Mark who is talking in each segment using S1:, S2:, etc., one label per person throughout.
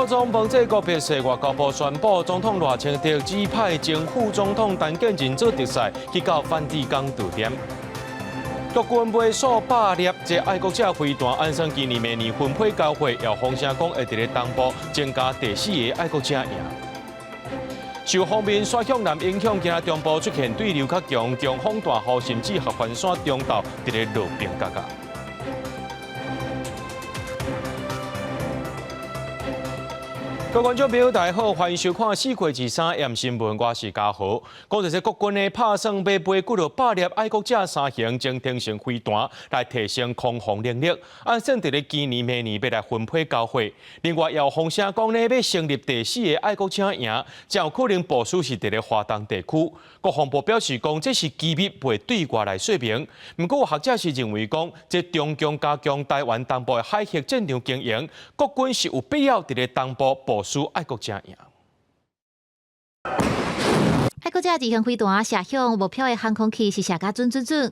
S1: 中防制国别社外交部宣布，总统赖清德指派前副总统陈建仁做特使，去到梵蒂冈驻点。国军卖数百粒这爱国者飞弹，安生纪念明年分配交会，要风声讲会伫咧东部增加第4个爱国者赢。受方面刷向南影响，今日中部出现对流较强、强风大雨，甚至合欢山中道伫咧路边角角。各位观众朋友，大家好，欢迎收看《4月23AM 新闻》，我是嘉豪。讲就是国军的拍算要买几落百粒爱国者3型精天型飞弹，来提升空防能力。按算伫咧今年、明年要来分配交会。另外，有风声讲呢，要成立第4个爱国者营，才有可能部署是伫咧华东地区。国防部表示讲，这是机密，未对外来说明。不过，学者是认为讲，这中共加强台湾东部的海峡战场经营，国军是有必要伫咧东部部署爱国者营。
S2: 爱国者自行飞弹射向目标的航空器是射甲准。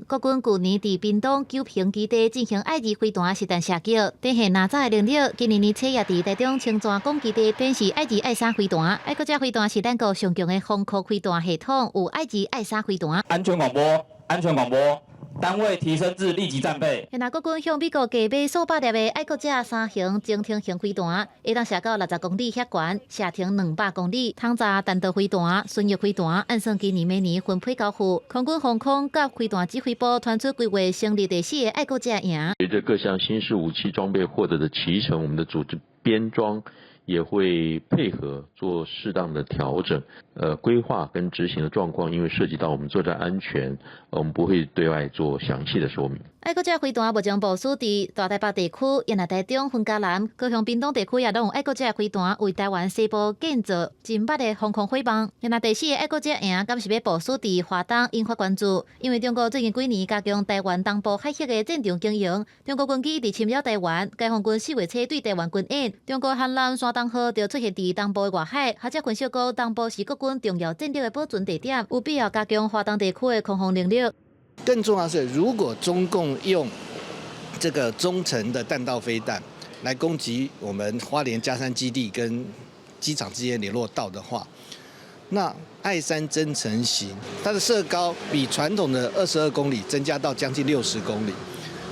S2: 国军去年伫屏东九平基地进行爱2飞弹实弹射击，展现哪早的能力。今年7月伫台中青山港基地展示爱2、爱3飞弹。爱国者飞弹是咱国上强的防空飞弹系统，有爱2、爱3飞弹。
S3: 安全广播。单位提升至立即战备。
S2: 现在国军向美国购买数百粒的爱国者3型精天型飞弹，会当射到60公里遐悬，射程200公里。通炸弹道飞弹、巡弋飞弹，按算今年、明年分配交付。空军防空甲飞弹指挥部传出规划成立第4个爱国者营。
S4: 随着各项新式武器装备获得的齐成，我们的组织编装也会配合做适当的调整，规划跟执行的状况，因为涉及到我们作战安全，我们不会对外做详细的说明。
S2: 爱国者飞弹目前部署伫大台北地区、沿来台中、分嘉南、高雄、屏东地区也拢有爱国者飞弹为台湾西部建造真捌的防空火网。现在第4个爱国者营敢是要部署伫华东，引发关注，因为中国最近几年加强台湾东部海峡的战场经营，中国军机伫侵扰台湾，解放军4月初对台湾军演，中国汉南山东号就出现伫东部的外海，学者分析讲，东部是国军重要战略的保存地点，有必要加强华东地区的空防能力。
S5: 更重要的是，如果中共用这个中程的弹道飞弹来攻击我们花莲嘉山基地跟机场之间联络道的话，那爱3增程型它的射高比传统的22公里增加到将近60公里，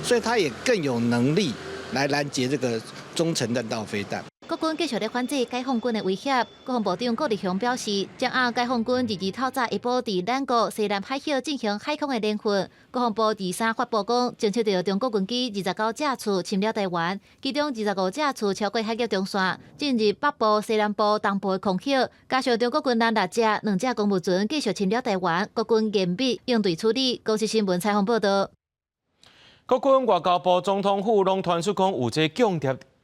S5: 所以它也更有能力来拦截这个中程弹道飞弹。
S2: 国军继续咧反制解放军的威胁。国防部长郭立雄表示，将按解放军日透早一步伫咱国西南海峡进行海空的联训。国防部23发布讲，侦测到中国军机29架次侵扰台湾，其中25架次超过海峡中线，进入北部、西南部、东部的空隙。加上中国军舰6架、2架公务船继续侵扰台湾，国军严密应对处理。公司新闻采访报道。
S1: 国军外交部总统府拢传出讲有这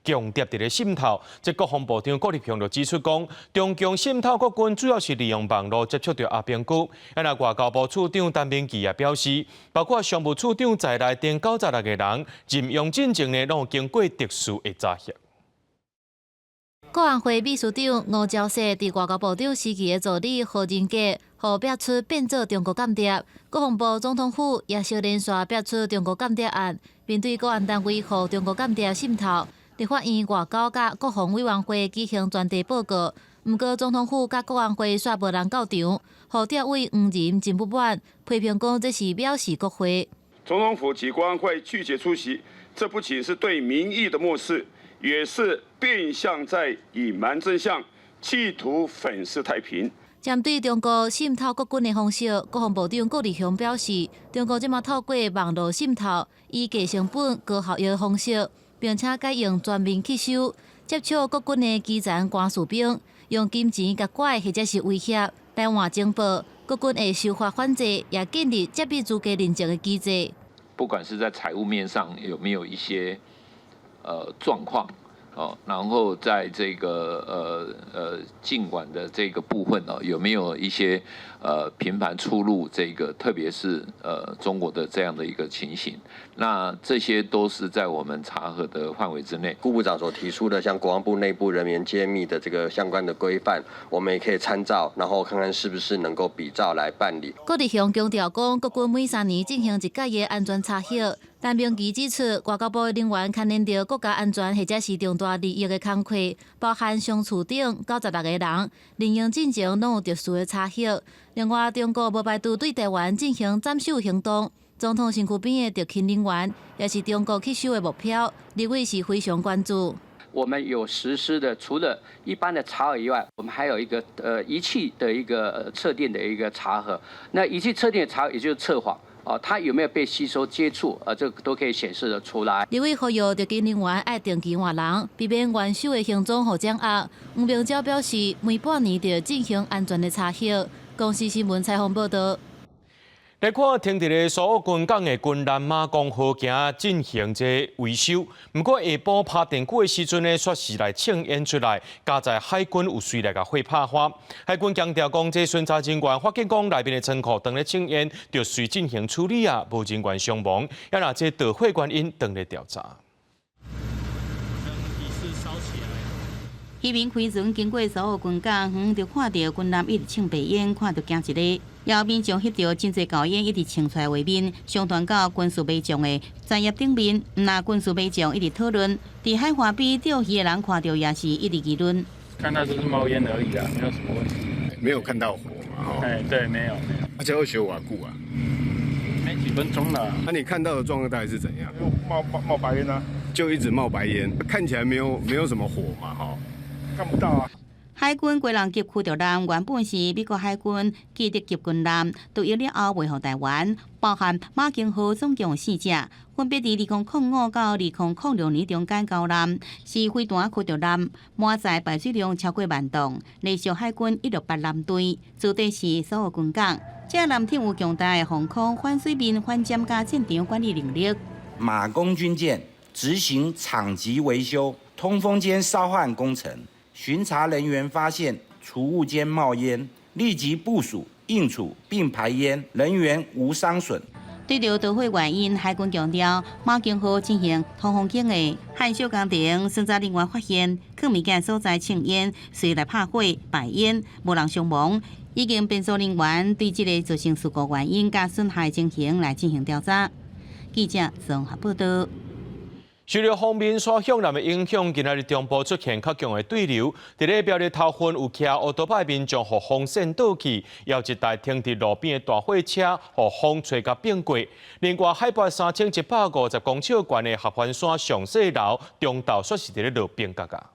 S1: 强谍伫咧渗透，即国防部长郭立雄就指出讲，中共渗透国军主要是利用网络接触到阿兵哥。那外交部处长陈明基也表示，包括商务处长在内定96个人任用进程呢，拢有经过特殊的查核。
S2: 国安会秘书长吴钊燮伫外交部长时期的助理何仁杰，互逼出变做中国间谍。国防部总统府也小连续逼出中国间谍案，面对国安单位互中国间谍渗透。立法院外交甲国防委员会举行专题报告，不过总统府甲国安会煞无人到场，互调委黄仁真不满，批评讲这是藐视国会。
S6: 总统府及国安会拒绝出席，这不仅是对民意的漠视，也是变相在隐瞒真相，企图粉饰太平。
S2: 针对中国渗透国军的方式，国防部长郭立雄表示，中国即马透过网络渗透，以低成本、高效益的方式。并且改用全面吸收，接触国军的基层官士兵，用金钱甲拐或者是威胁来换情报，国军会守法反制，也建立接笔资格认证的机制。
S7: 不管是在财务面上有没有一些状况。然后在这个尽管的这个部分有没有一些频繁出入这个，特别是中国的这样的一个情形，那这些都是在我们查核的范围之内。
S8: 顾部长所提出的像国防部内部人员揭秘的这个相关的规范，我们也可以参照，然后看看是不是能够比照来办理。
S2: 郭立雄强调讲，国军每3年进行一届的安全查核。但民基指出，外交部的人员牵连到国家安全或者是重大利益的工课，包含上处长96个人，人员进程拢有特殊的差异。另外，中国无排除对台湾进行斩首行动，总统身躯边的特勤人员也是中国去守的目标，立委是非常关注。
S9: 我们有实施的，除了一般的查核以外，我们还有一个仪器的一个测电的一个查核。那仪器测电的查核，也就是测谎。它有没有被吸收接触？这个都可以显示得出来。
S2: 立委呼吁特勤人员爱定期换人，避免元首的行踪互掌握。黄明昭表示，每半年就进行安全的查核。公司新闻采访报道。
S1: 来看停伫咧苏澳军港的军艦马公河行进行这维修，不过下晡拍电鼓的时阵呢，却是来请烟出来，加在海军有随来甲火拍花。海军强调讲，这巡查人员发现讲内面的仓库当咧请烟，就随进行处理啊，无人员伤亡，也拿这导火原因当咧调查。
S10: 渔民开船经过苏澳军港，就看到军艦一直冲白烟，看到惊一个。后面将翕到真侪高烟一直冲出来画面，上传到军事迷将的专业顶面。那军事迷将一直讨论，伫海岸边钓鱼的人看到也是一直议论。
S11: 看到就是冒烟而已啊，没有什么问题。
S12: 没有看到火嘛？
S11: 哎，对，没有。
S12: 而且会学瓦固啊？
S11: 没几分钟了。
S12: 那你看到的状况大概是怎样？
S11: 冒白烟啊？
S12: 就一直冒白烟，看起来没有什么火嘛，哈。
S11: 看不到啊。
S10: 海军归人级驱逐舰原本是美国海军基地级军舰，独立了后回互台湾，包含马经号总共有4只，分别伫2005到2006年中间交艦，是飞弹驱逐舰，满载排水量超过10000吨，隶属海军168舰队，驻地是苏澳军港。这舰艇有强大的防空、反水面、反舰加舰场管理能力。
S13: 马公军舰执行场级维修、通风间烧焊工程。巡查人员发现储物间冒烟，立即部署应处并排烟，人员无伤损。
S10: 对着导火原因，海军强调马经号进行通风间的焊修工程，巡查人员发现放物件所在呛烟，随来拍火排烟，无人伤亡。已经编组人员对这个造成事故原因甲损害情形来进行调查。记者综合报道。
S1: 受到方面所向南的影响，今日中部出现较强的对流。伫咧标日头份有骑乌多摆民众，互风扇倒去，也有一台停伫路边的大货车，互风吹甲变过。另外，海拔3150公尺高的合欢山上西楼中道，却是伫咧路边角角。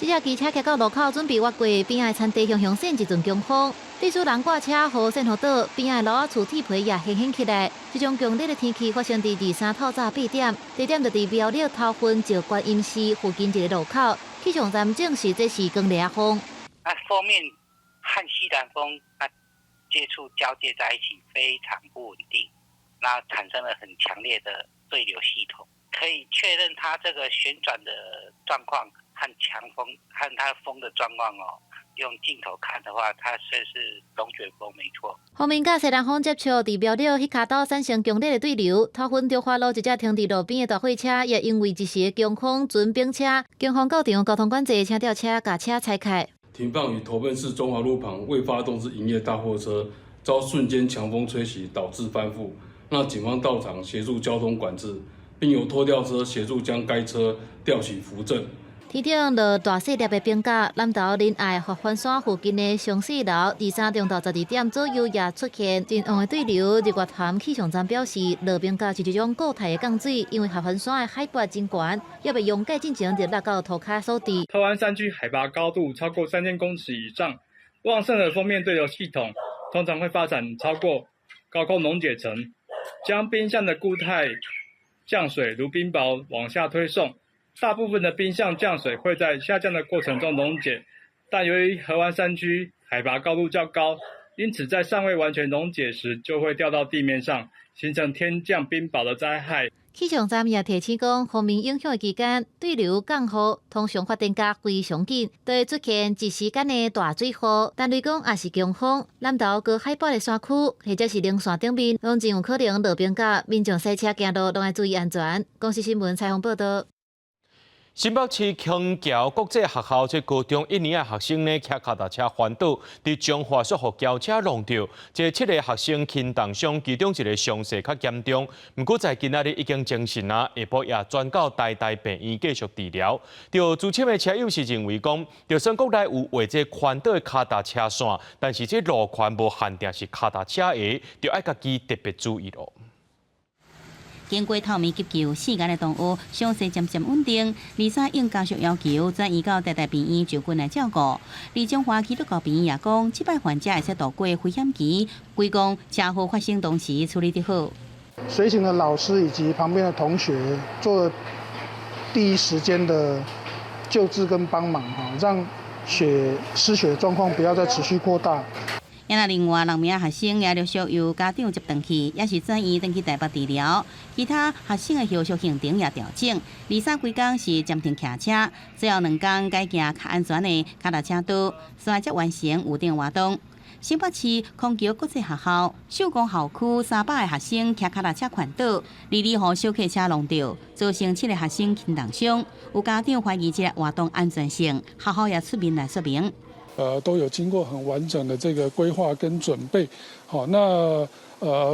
S2: 这只机车骑到路口，准备越过边仔餐地向线一阵强风，历史人挂车雨线互倒，边仔楼仔厝铁皮也掀掀起来。这种强烈的天气发生伫23透早8点，地点就伫苗栗头份石观音寺附近一个路口。气象站证实这是强烈风。
S14: 锋面和西南风接触交界在一起，非常不稳定，那产生了很强烈的对流系统。可以确认它这个旋转的状况和强风和它风的状况用镜头看的话，它算是龙卷风没错。
S2: 方面甲西南风接触，伫苗栗迄卡岛产生强烈的对流，头份中华路一只停伫路边的大货车，也因为一时的强风准冰车，警方到场交通管制车吊车甲车拆开。
S15: 停放于头份市中华路旁未发动之营业大货车，遭瞬间强风吹袭，导致翻覆。那警方到场协助交通管制，并由拖吊车协助将该车吊起扶正。
S2: 天顶落大细粒的冰架，南投仁爱合欢山附近的上四楼，23中到12点左右也出现真旺的对流。日月潭气象站表示，落冰架是一种固态的降水，因为合欢山的海拔真高，要被溶解进程就落到涂骹所地。
S11: 台湾山区海拔高度超过3000公尺以上，旺盛的锋面对流系统通常会发展超过高空溶解层，将冰箱的固态降水如冰雹往下推送。大部分的冰箱降水会在下降的过程中溶解，但由于河湾山区海拔高度较高，因此在尚未完全溶解时就会掉到地面上，形成天降冰雹的灾害。
S2: 气象站也提醒讲，锋面影响的期间，对流降雨通常发展甲非常紧，都会出现一时间的大水雨。但雷公也是强风，南投高海拔的山区或者是零线顶面，拢真有可能落冰架，民众驶车行路拢要注意安全。公司新闻采访报道。
S1: 新北市康桥国际学校这高中1年的学生呢，骑脚踏车翻倒，伫中华速互轿车弄着，这7个学生轻重伤，其中1个伤势较严重。不过在今仔日已经精神啊，下晡也转到台大病院继续治疗。着主审的车友是认为讲，就算国内有画这宽道的脚踏车线，但是这路宽无限定是脚踏车的，就要家己特别注意咯。
S10: 经过透明急救，4间的动物伤势渐渐稳定。23应家属要求转移到台大病院就近来照顾。李中华基督教病院也讲，击败患者会使度过危险期。归讲车祸发生当时处理得好。
S16: 随行的老师以及旁边的同学做了第一时间的救治跟帮忙，让失血的状况不要再持续扩大。
S10: 也另外6名学生也陆续由家长接回去，也是转移回去台北治疗。其他学生的后续行程也调整，23几天是暂停骑车，最后2天改行较安全的脚踏车道，才才完成预定活动。新北市康桥国际学校秀光校区300个学生骑脚踏车环岛，22号小客车弄着，造成7个学生轻重伤。有家长怀疑这个活动安全性，学校也出面来说明。
S17: 都有经过很完整的这个规划跟准备，好，那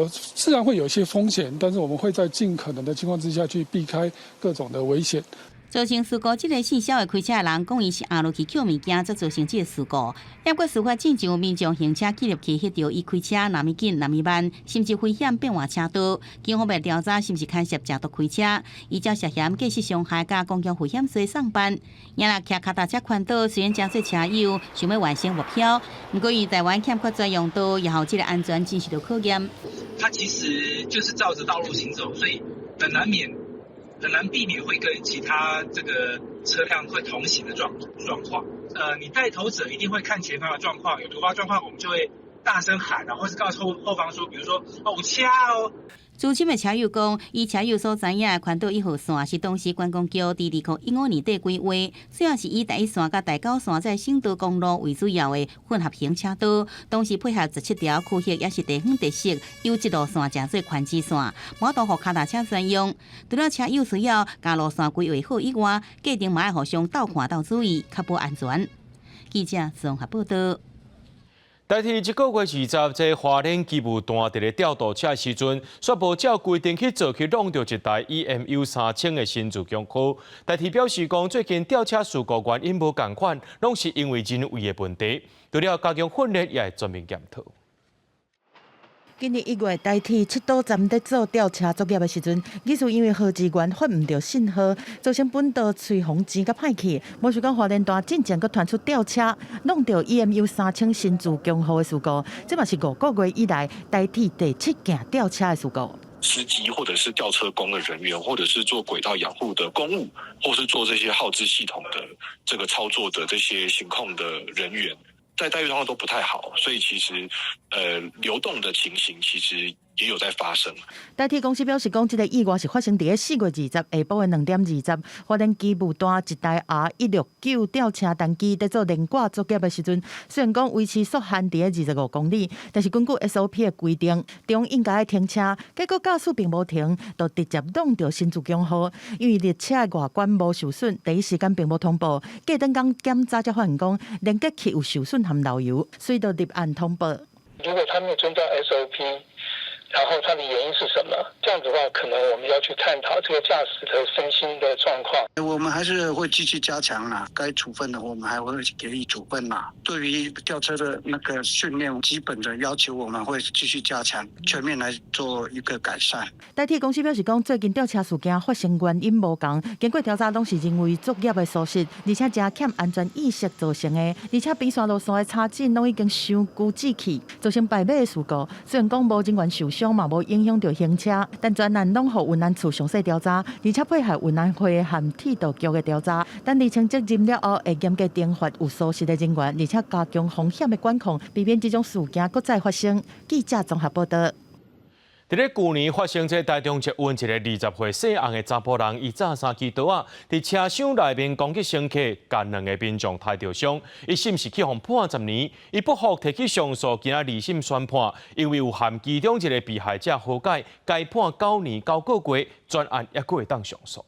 S17: 自然会有一些风险，但是我们会在尽可能的情况之下去避开各种的危险。
S10: 造成事故，这个4小的开车的人讲，伊是下落去捡物件，才造成这个事故。也过司法进上民众行车记录器翕到伊开车那么紧、那么慢，甚至危险变换车道。警方要调查是不是牵涉驾毒开车，依照涉嫌过失伤害加公共危险罪上班。也若骑脚踏车环岛，虽然真侪车友想要完成目标，不过因台湾欠缺专用道，也后这个安全真是要考验。
S18: 它其实就是照着道路行走，所以很难避免会跟其他这个车辆会同行的状况。你带头者一定会看前方的状况，有突发状况，我们就会大声喊啊，或是告诉后方说，比如说有车哦。
S10: 资深的车友讲，伊车友所知影的环岛1号线是当时观光局伫2015年底规划，虽然是以第1线甲第9线在省道公路为主要的混合型车道，当时配合17条区域也是地方特色优质路线，正做宽支线，满都互脚踏车专用。除了车友需要将路线规划好以外，家庭嘛要互相斗看斗注意，确保安全。记者综合报道。
S1: 代替1个月20日，在花莲机务段伫咧调度车时阵，却无照规定去做去弄到一台 EMU3000的新自强号。代替表示讲，最近吊车事故原因无共款，拢是因为人为的问题。除了加强训练，也会全面检讨。
S19: 今年1月，代替7堵站在做吊车作业的时阵，技术因为号志源发唔到信号，造成本道吹风钱甲歹去。无想到花莲大进前阁传出吊车弄到 EMU3000新自强号的事故，这嘛是5个月以来代替第7件吊车的事故。
S20: 司机或者是吊车工的人员，或者是做轨道养护的公务，或是做这些耗资系统的这个操作的这些行控的人员，在待遇状况都不太好，所以其实流动的情形其实也有在发生。
S19: 代替公司表示讲，这个意外是发生在4月20日下晡的2点20，花莲机务段一台 R169吊车单机在做连挂作业的时阵，虽然讲维持速限在25公里，但是根据 SOP 的规定，中应该停车，结果驾驶并无停，就直接弄到新自强号。因为列车的外观无受损，第一时间并无通报，隔等天检查才发现讲连接器有受损含漏油，所以就立案通报。
S16: 如果他没有遵照 SOP。然后它的原因是什么？这样子的话，可能我们要去探讨这个驾驶的身心的状况。
S21: 我们还是会继续加强啦，该处分的我们还会给予处分啦。对于吊车的那个训练基本的要求，我们会继续加强，全面来做一个改善。
S19: 代替公司表示讲，最近吊车事件发生原因无同，经过调查，拢是因为作业的疏失，而且真欠安全意识造成的，而且边线路线的插进拢已经伤旧制去，造成败马的事故。虽然讲无人员受伤。嘛无影响到行车，但专案拢互云南处详细调查，而且配合云南会和铁道局的调查。等厘清责任了后，会严格惩罚有疏失的人员，而且加强风险的管控，避免这种事件搁再发生。记者综合报道。
S1: 伫咧去年发生在台中捷运一个20岁姓洪的查甫人，伊揸3支刀啊，伫车厢内面攻击乘客，甲2个民众抬着伤。一审是去互判10年，伊不服提起上诉，今仔2审宣判，因为有含其中一个被害者和解，该判9年9个月，专案也阁会当上诉。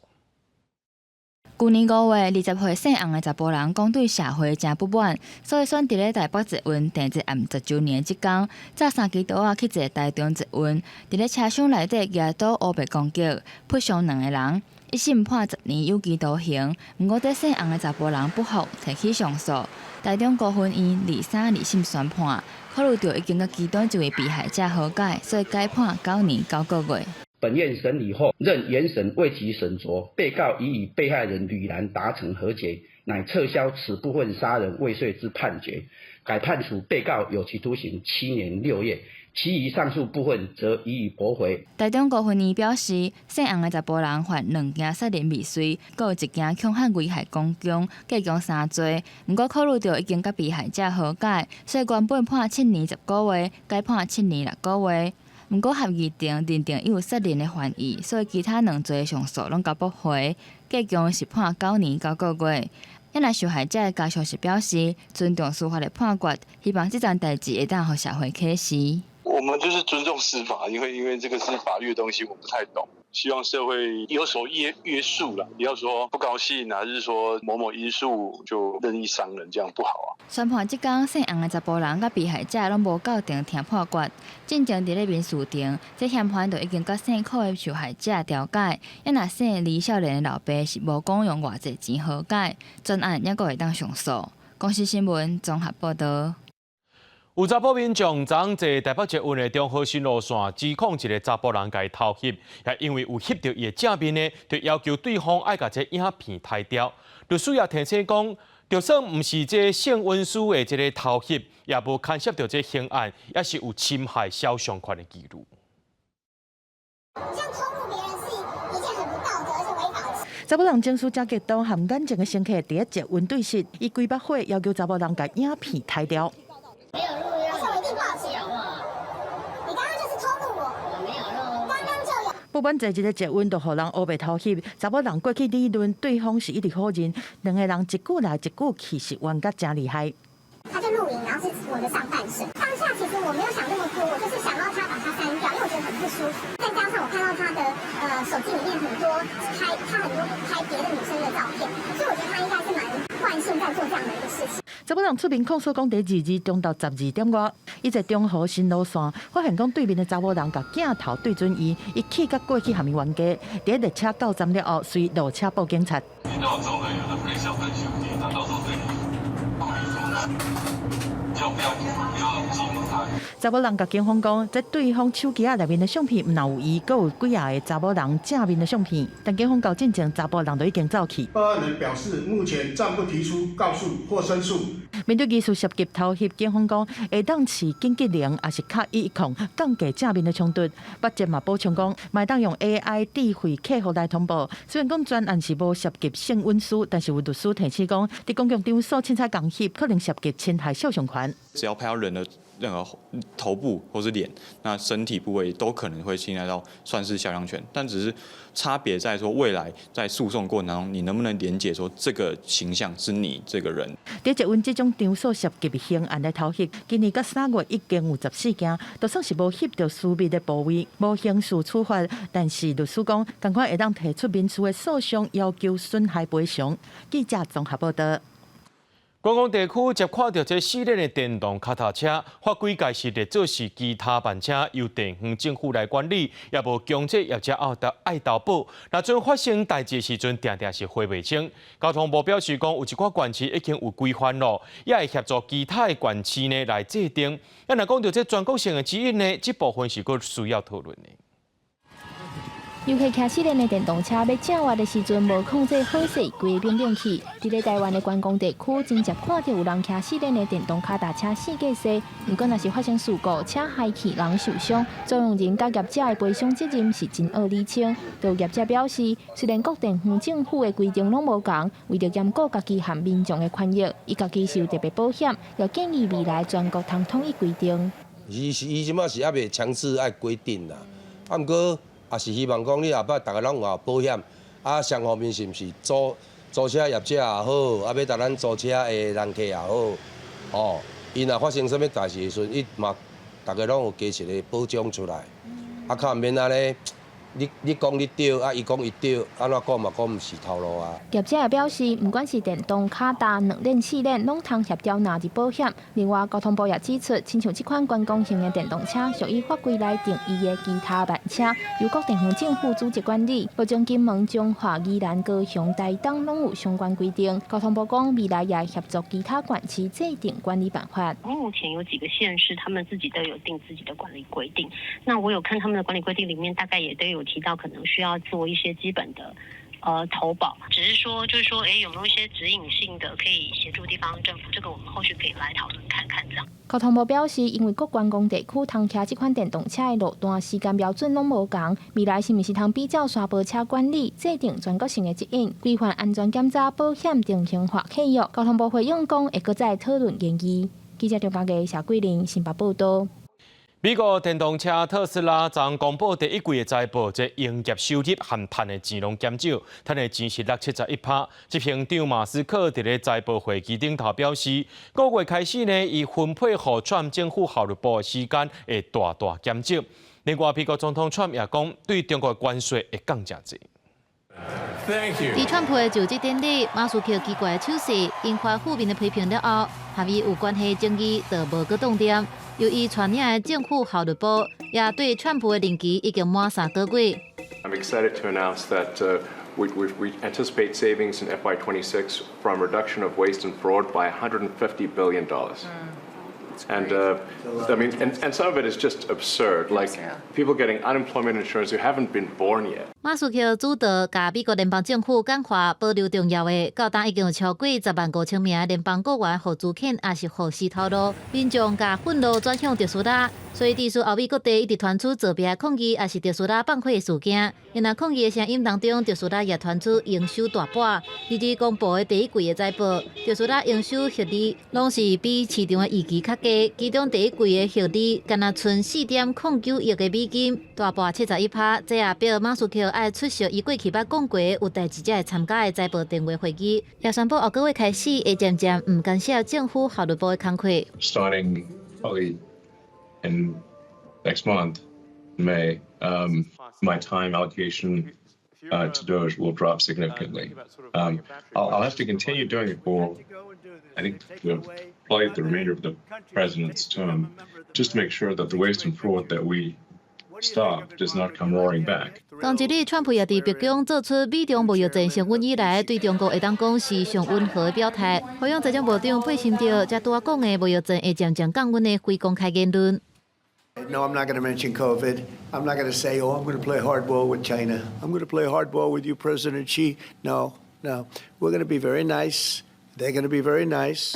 S3: 去年5月，20岁姓洪的查甫人讲对社会真不满，所以选伫咧台北捷运地质案10周年即天，揸3支刀去坐台中捷运，伫咧车厢内底举刀乌白攻击，扑伤2个人，一审判10年有期徒刑。不过，这姓洪的查甫人不服，提起上诉。台中高分院23、2审宣判，考虑到已经甲其中一位被害者和解，所以改判9年9个月。
S22: 本院审理后，认原审未及审酌，被告已与被害人吕兰达成和解，乃撤销此部分杀人未遂之判决，改判处被告有期徒刑7年6月，其余上述部分则予以驳回。
S3: 台中高分院表示，姓洪的查甫人犯2件杀人未遂，各有1件强悍危害公共，计共3罪。不过考虑到已经甲被害者和解，所以原本判7年10个月，改判7年6个月。不过合议庭认定伊有杀人的犯意，所以其他2罪上诉拢甲驳回，计共是判9年9个月。因来受害者的家属是表示尊重司法的判决，希望这件代志会当互社会启示。
S23: 我们就是尊重司法，因为这个是法律的东西，我不太懂。希望社会有所约束啦，不要说不高兴还是说某某因素就任意伤人，这样不好啊。
S3: 宣判即天，姓洪的查甫人甲被害者拢无到庭听判决，进前伫咧民事庭，这嫌犯就已经甲姓寇的受害者调解，因若姓李少年的老爸是无讲用偌济钱和解，专案也阁会当上诉。公视新闻综合报道。
S1: 有查甫民众昨坐台北捷运的中和新路线，指控一个查甫人甲伊偷翕，也因为有翕到伊的正面呢，就要求对方爱甲这影片抬掉。律师也提醒讲，就算毋是这性温书的这个偷翕，也无牵涉到这刑案，也是有侵害肖像权的记录。
S19: 查某人情绪真激动，含眼睛的乘客伫咧捷运对视，伊规把火要求查某人甲影片抬掉。
S24: 没有录，而且我一定报警啊！你刚刚就是偷录我，我没有录，刚刚就有。不管坐一个捷运，就互人乌白偷翕。查某人过去理论，对方是一直否认，两个人一句来一句去，是玩甲真厉害。他就录影，然后是我的上半身。当下其实我没有想那么多，我就是想要他把它删掉，因为我觉得很不舒服。再加上我看到他的手机里面很多拍别的女生的照片，所以我觉得他应该是蛮惯性在做这样的一个事情。查某人出面控诉讲，第22中到12点外，伊在中和新路线发现讲对面的查某人甲镜头对准伊，伊气甲过去下面冤家，伫列车到站了后，随落车报警察。听到周围有人拍小朋友手机，他到时候对你到底怎么办？就不要激怒他。查某人甲警方讲，在对方手机内面的相片，毋但有伊，阁有几下个查某人正面的相片。但警方到进前，查甫人就已经走去。报案人表示，目前暂不提出告诉或申诉。面对疑似涉及偷翕，警方讲会当持警击铃，也是卡110降低正面的冲突。北捷嘛补充讲，卖当用 AI 智慧客服来通报。虽然讲专案是无涉及性温书，但是有律师提醒讲，伫公共场所凊彩共翕，可能涉及侵害肖像权。
S25: 只要拍到人的任何头部或是脸，那身体部位都可能会侵害到算是肖像权，但只是差别在说未来在诉讼过程当中，你能不能连结说这个形象是你这个人。在捷运这种场所涉及刑案的偷翕，今年到3月已经有14件，就算是无翕到私密的部位，无刑事处罚，但是律师讲，赶快会当提出民事的诉讼，要求损害赔偿。记者综合报道。观光地区接看到这4辆的电动脚踏车，法规界是列做是其他慢车，由地方政府来管理，也无强制业者爱投保。若阵发生代志时阵，定定是回袂清。交通部表示讲，有一寡县市已经有规范咯，也会协助其他的县市呢来制定。若讲到这全国性的指引呢，这部分是佫需要讨论的。尤其骑4辆的电动车要正滑的时阵，无控制好势，规个冷去。伫咧台湾的观光地区，真正看到有人骑4辆的电动脚踏车四架势。如果若是发生事故，车害去，人受伤，作用人甲业者的赔偿责任是真恶理清。有业者表示，虽然各地方政府的规定拢无同，为着兼顾家己和民众的权益，伊家己是有特别保险，又建议未来全国通统一规定。伊即马是还未强制爱规定啦，啊，毋过。也是希望讲你后摆大家拢有保险，啊，双方面是毋是租车业者也好，啊，要搭咱租车的人客也好，哦，伊若发生什么代志的时阵，伊嘛大家拢有加一个保障出来，啊，较免安尼
S4: 你讲你对啊，伊讲伊对，安怎讲嘛讲毋是头路啊。
S5: 业者也表示，不管是电动卡达、2链、4链，拢通协调纳入保险。另外，交通部也指出，亲像这款观光型的电动车，属于法规内定义的其他慢车，由各地方政府组织管理。北将金门、彰化、宜兰、高雄、台东拢有相关规定。交通部讲，未来也协助其他管区制定管理办法。
S6: 目前有几个县市，他们自己都有定自己的管理规定。那我有看他们的管理规定里面，大概也都有提到，可能需要做一些基本的投保，只是说就是说，有没有一些指引性的可以协助地方政府？这个我们后续可以来讨论看看这样。
S5: 交通部表示，因为各观光地区通骑这款电动车的路段时间标准拢无同，未来是毋是通比较沙包车管理，制定全国性的指引，规范安全检查、保险定型化契约。交通部会用讲会搁再讨论建议。记者中华嘅谢桂玲新北报道。
S1: 美国电动车特斯拉昨公布第一季的财报，即营业收入含赚的钱拢减少，赚的钱是6.71%。执行长马斯克伫咧财报会议顶头表示，5月开始呢，伊分配予川政府效率部的时间会大大减少。另外，美国总统川也讲，对中国的关税会降真济。
S2: 伫川普的就职典礼，马斯克奇怪的手势引发负面的批评了后，和伊有关系争议就无搁动点。由于传领的政府效率部也对川普的任期已经满3个月。
S7: I'm excited to announce that we anticipate savings in FY26 from reduction of waste and fraud by $150 billion. And I mean, and some of it is just absurd, like people getting unemployment insurance who haven't been born yet.
S2: 马斯克主导甲美国联邦政府简化保留重要的，到当已经有超过10.5万名联邦国员互资遣，也是互洗头路。民众甲愤怒转向特斯拉，所以地区欧美各地一直传出作弊抗议，也是特斯拉放火的事件。因那抗议的声音当中，特斯拉也传出营收大败。日前公布的第一季的财报，特斯拉营收获利拢是比市场的预期较低，其中第一季的获利干那剩4.09亿的美金，大败71%。这也表马斯克爱出席伊过去捌讲过有代志才会参加的财报电话会议，也宣布下个月开始会渐渐唔干涉政府效率部的工作。
S7: Starting probably in next month, May, my time allocation to Doge will drop significantly. I'll have to continue doing it for, I think, probably the remainder of the president's term, just to make sure that the waste and fraud that we stop does not come roaring back.
S2: 同一日，川普也伫北京做出美中贸易战升温以來對中國會當講是上溫和的表態，好讓財政部長背心着才拄仔講的貿易戰會漸漸降溫的非公開言論。
S8: No, I'm not going to mention COVID. I'm not going to say, oh, I'm going to play hardball with China. I'm going to play hardball with you, President Xi. No. We're going to be very nice. They're going to be very nice.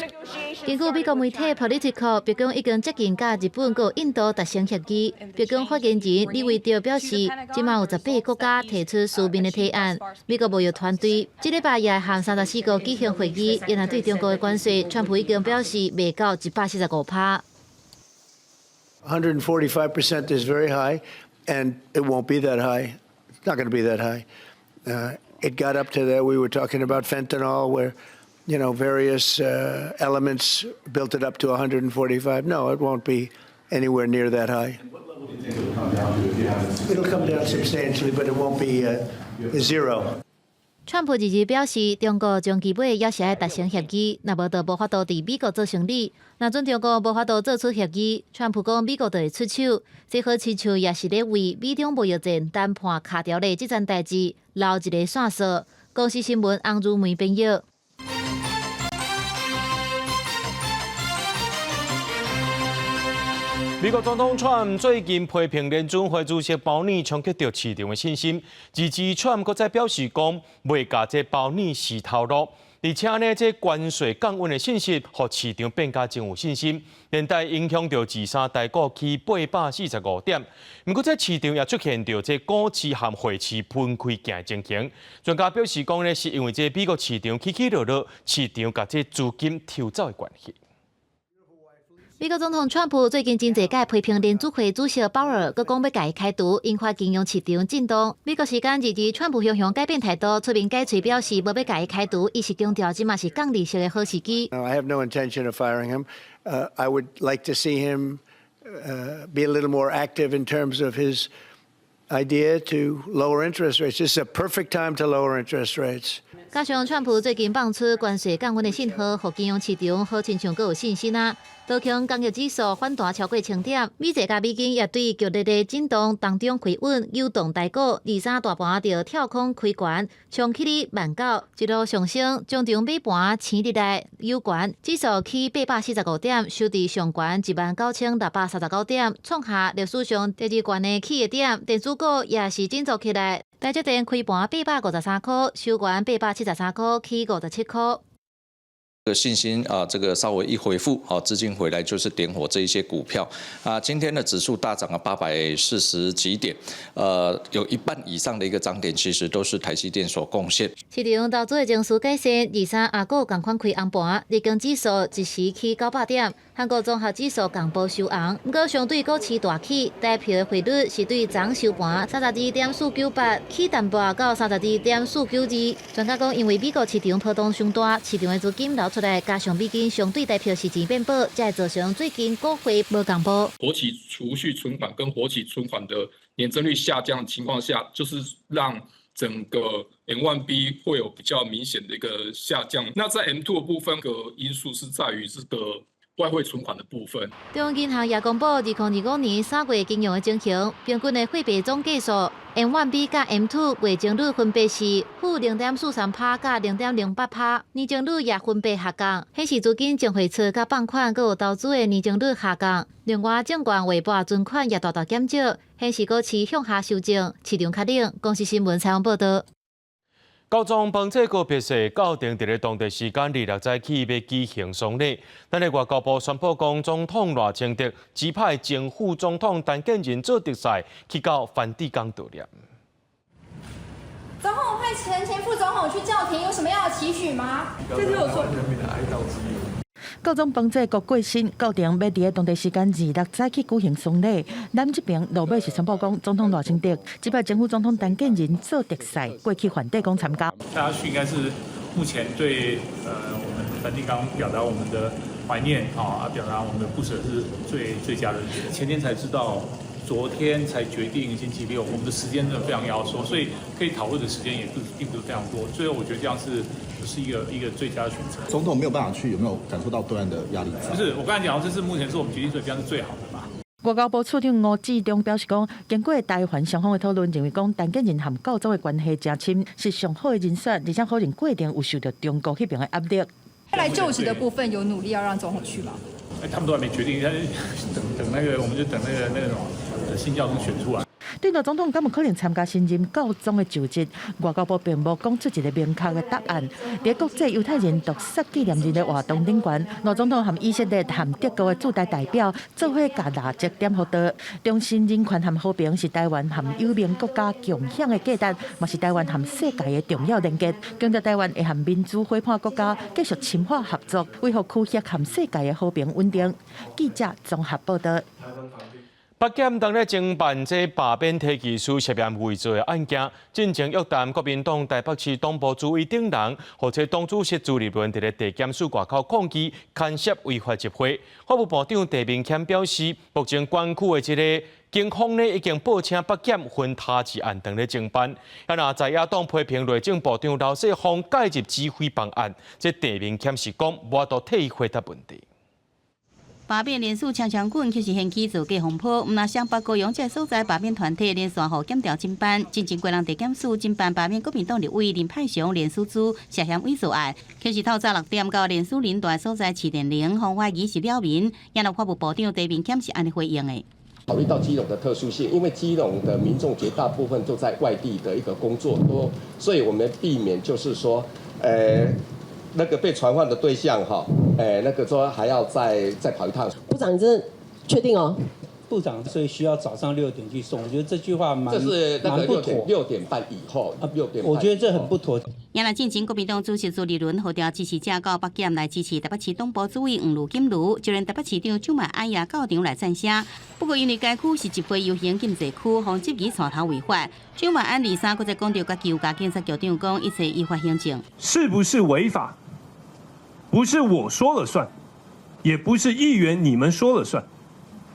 S2: 根據美國媒體 Politico， 北京已經接近甲日本和印度達成協議。北京發言人李維德表示，即馬有18個國家提出書面的提案。美國貿易團隊這禮拜也和34個舉行會議，因為對中國的關稅，川普已經表示未到145%。
S8: 145% is very high, and it won't be that high. It's not going to be that high. It got up to there. We were talking about fentanyl, where various elements built it up to 145. No, it won't be anywhere near that high. It'll come down substantially, but it won't be zero.
S2: 川普日前表示，中國將基本要是愛達成協議，若無就無法度佇美國做生理。若准中國無法度做出協議，川普講美國就會出手。這好親像也是咧為美中貿易戰談判卡條的這件代誌留一個線索。公司新聞洪如梅編譯。
S1: 美國總統川最近批評聯準會主席鮑爾衝擊到市場的信心，支持川閣再表示講袂甲這鮑爾洗頭路，而且呢，這關稅降溫的信息，互市場變加真有信心，連帶影響到23大股起845點。不過，這市場也出現到這股市和匯市分開行情形。專家表示講呢，是因為這美國市場起起落落，市場甲這資金抽走的關係。
S2: 美國總統川普最近真濟屆批評聯準會主席鮑爾，佮講要甲伊開除，引發金融市場震動。美國時間日前，川普向改變態度，出面解釋表示無要甲伊開除，伊是強調即嘛是降利息的好時機。
S8: No, I have no intention of firing him. I would like to see him be a little more active in terms of his idea to lower interest rates. This is a perfect time to lower interest rates.
S2: 加上川普最近放出关税降温的信号，互金融市场好亲像更有信心啊。道琼工业指数反弹超过1000点，美债甲美金也对剧烈的震动当中开稳，诱动台股23大盘就跳空开悬，冲起哩19000，一路上升，将中尾盘前日来有悬，指数起845点，收伫上悬19639点，创下历史上第二悬的起的点。电子股也是振作起来。台积电开盘853块，收悬873块，起57块。
S9: 信心这个稍微一恢复，资金回来就是点火这一些股票啊。今天的指数大涨了840几点，有一半以上的一个涨点，其实都是台积电所贡献。
S2: 市场投资的情绪改善，23下晡同款开红盘，日经指数一时起900点，韩国综合指数同步收红，不过相对股市大起，台票的汇率是对昨收盘32.498，起淡薄到32.492。专家讲，因为美国市场波动上大，市场的资金流出来，加上美金相对台票是钱变薄，才会造成最近股汇无同步。
S12: 活期储蓄存款跟活期存款的年增率下降的情况下，就是让整个 M1B 会有比较明显的一个下降。那在 M2 的部分，个因素是在于这个外汇存款的部分。
S2: 中央银行也公布2025年3月金融的情形，平均的货币总计数 M1B 甲 M2 月增率分别是负0.43%甲0.08%，年增率也分别下降，显示资金净汇出甲放款佮有投资的年增率下降。另外，证券尾巴存款也大大减少，显示股市向下修正，市场较冷。公司新闻采访报道。
S1: 高中邦这个别墅校定伫咧当地时间26早起要举行丧礼，但係外交部宣布讲，总统赖清德指派前副总统陈建仁做特使去到梵蒂冈悼念。
S13: 总统派前副总统去教廷，有什么样的期许吗？这是我说人民的哀悼之意。
S19: 高中邦这国过身，决定要伫咧当地时间26早起举行丧礼。咱这边路尾是宣布讲，总统赖清德指派前副总统陈建仁做特使过去梵蒂冈参加。
S14: 大家去应该是目前对我们梵蒂冈表达我们的怀念表达我们的不舍是最佳的。前天才知道，昨天才决定星期六，我们的时间真的非常压缩，所以可以讨论的时间也并不是非常多。最后我觉得这样是一个最佳的选择。
S15: 总统没有办法去，有没有感受到对岸的压力？
S14: 不是，我刚才讲，这是目前是我们决定水平是最好的嘛。
S19: 外交部处长吴志忠表示讲，经过台梵双方的讨论，认为讲陈建仁和教宗的关系真亲，是上好的人选，而且可能过程有受到中国那边的压力。
S13: 未来就职的部分有努力要让总统去吗？
S14: 他们都还没决定，但是等那个，我们就等那个什么新教宗选出来。
S19: 对到总统敢有可能参加新任教宗的就职，外交部并无讲出一个明确的答案。在国际犹太人屠杀纪念日的活动顶悬，赖总统和以色列和德国的驻台代表做伙甲蜡烛点火灯，中心人权和和平是台湾和友盟国家共享的价值，嘛是台湾和世界的重要连结。强调台湾会和民主伙伴国家继续深化合作，维护区域和世界的和平稳定。记者综合报道。
S1: 北检当咧侦办这罢免提技师涉嫌伪造的案件，进前约谈国民党台北市党部主委等人，或者党主席朱立伦伫咧地检署外口抗议牵涉违法集会。法务部长陈明谦表示，目前管区的这个警方呢已经报请北检分他治案当咧侦办。啊，那在野党批评内政部长刘世芳介入指挥办案，这陈明谦是讲无多替伊回答问题。
S10: 罢免连署强棍就是掀起造假风波，毋若双北高雄这所在罢免团体连续互检调侦办，进前过人地检署侦办罢免国民党立委林派雄、连署组涉嫌伪造案，其实透早6点到连署领导所在市电铃，防怀疑是了民，也让法务部长陈明谦是安尼回应的。
S26: 考虑到基隆的特殊性，因为基隆的民众绝大部分都在外地的一个工作多，所以我们避免就是说，那个被传唤的对象那个说还要再跑一趟。
S27: 部长，你真的确定哦？
S28: 部长，所以需要早上6点去送，我觉得这句话
S26: 这是那个6点半以后，6点半。
S28: 我觉得这很不妥。
S10: 也来进前国民党主席朱立伦号召支持者到北检来支持台北市党部主委黄如金如，就连台北市长蒋万安也到场来赞声。不过因为该区是集会游行禁制区，防执意带头违法，蒋万安23搁再讲到，甲求甲警察局长讲一切依法行政。
S29: 是不是违法？不是我说了算，也不是议员你们说了算，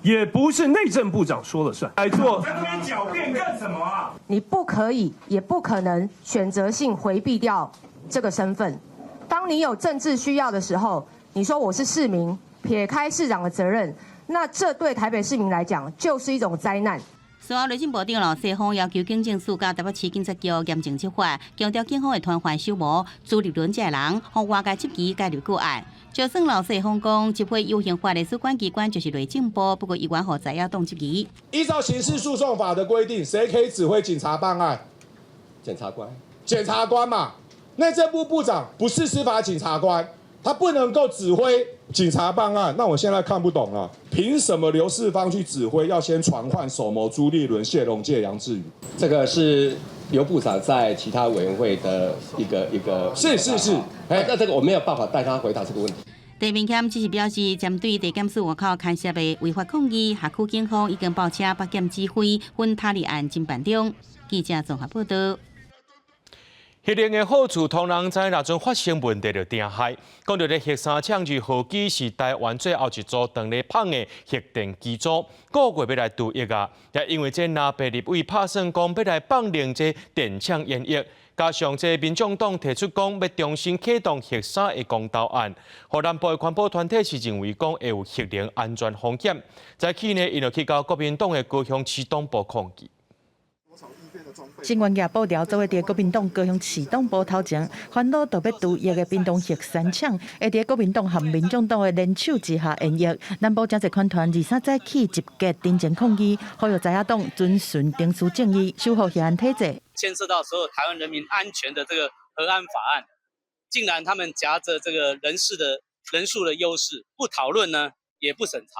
S11: 也不是内政部长说了算。来做在那边狡辩干什么啊？
S16: 你不可以，也不可能选择性回避掉这个身份。当你有政治需要的时候，你说我是市民，撇开市长的责任，那这对台北市民来讲就是一种灾难。
S10: 随后，内政部长罗世芳要求警政署甲台北市警察局严正执法，强调警方会团环守无朱立伦这人，向外界积极介入个案。就算罗世芳讲，执行有刑法的主管机关就是内政部，不过伊原予在野党质疑。
S17: 依照刑事诉讼法的规定，谁可以指挥警察办案？
S26: 检察官。
S17: 检察官嘛，内政部部长不是司法警察官，他不能够指挥警察办案。那我现在看不懂了，凭什么刘世芳去指挥？要先传唤首谋朱立伦、谢龙介、杨志宇。
S26: 这个是刘部长在其他委员会的一个
S17: 是，
S26: 那这个我没有办法带他回答这个问题。
S10: 地面检只是表示，针对地检署外口牵涉的违法抗议，辖区警方已经报车北检指挥，分他立案侦办中。记者综合报道。
S1: 核能的好处，通人知若阵发生问题就定害。讲到咧核三厂2号机是台湾最后一座当咧放的核电机组，个月要来除役啊！也因为这若被立委拍算讲要来放另这电厂延役，加上这民众党提出讲要重新启动核三的公投案，河南部的环保团体是认为讲会有核能安全风险。在去呢，因就去到国民党的高雄市党部抗议。
S19: 新闻业报道，作为伫国民党高雄市党部头前，烦恼特别除役的屏东核三厂，会伫国民党和民众党的联手之下延役。南部真侪款团23早起集结庭前抗议，呼吁在野党遵循定序正义，守护核安体制。
S18: 牵涉到所有台湾人民安全的这个核安法案，竟然他们夹着这个人数的优势，不讨论呢，也不审查，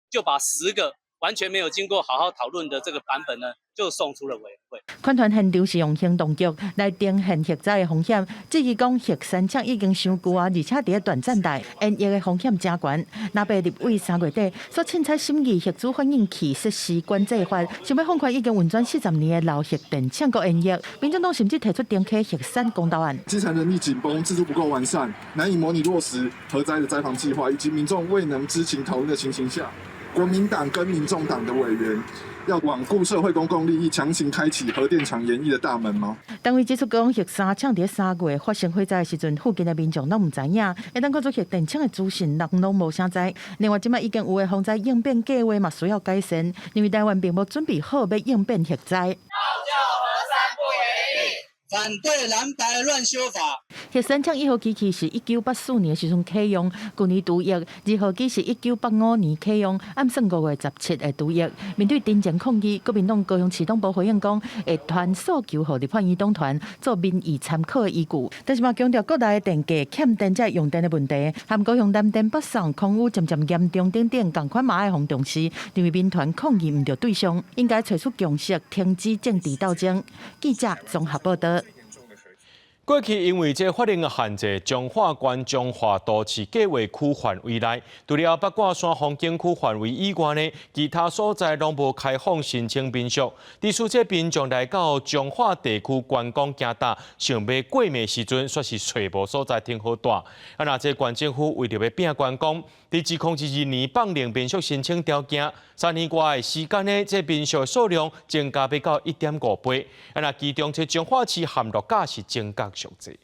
S18: 就把10个完全没有经过好好讨论的这个版本呢，就送出了委员会。
S19: 款团现场是用行动剧来呈现核灾的风险，质疑讲核三厂已经伤久啊，而且伫咧短暂内延役的风险真悬。那被立委3月底所凊彩审议核子反应器设施管制法，想要放宽已经运转40年的老核电厂个延役。民众党甚至提出重启核三公投案。
S20: 基层人力紧绷，制度不够完善，难以模拟落实核灾的灾防计划，以及民众未能知情讨论的情形下，国民党跟民众党的委员要罔顾社会公共利益，强行开启核电厂延役的大门吗？单位指出，讲核三厂伫3月发生火灾的时阵，附近的民众拢唔知影，一旦看出核电厂的资讯，人拢无啥知。另外，即摆已经有的防灾应变计划嘛需要改善，因为台湾并无准备好要应变核灾。
S18: 反对蓝白乱修法。
S19: 核三厂1号机器是1984年时阵启用，去年除役；2号机是1985年启用，暗算5月17日除役。面对庭前抗议，国民党高雄市党部回应讲，会团诉求予立法院党团做民意参考的依据，但是嘛强调国内的电价欠电才用电的问题，含高雄南电北送空污渐渐严重等等共款嘛爱互重视，认为民团抗议唔着对象，应该找出共识，停止政治斗争。记者综合报道。
S1: 过去因为这法令的限制，彰化县彰化都市计划区范围内，除了八卦山风景区范围以外呢，其他所在拢无开放申请民宿。伫此这民众来到彰化地区观光行搭，想要过暝时阵，却是找无所在停好住。那这县政府为着要拼观光，伫2012年放令民宿申请条件，3年外的时间呢，这民宿数量增加要到1.5倍。那其中这彰化市含落价是增加上济。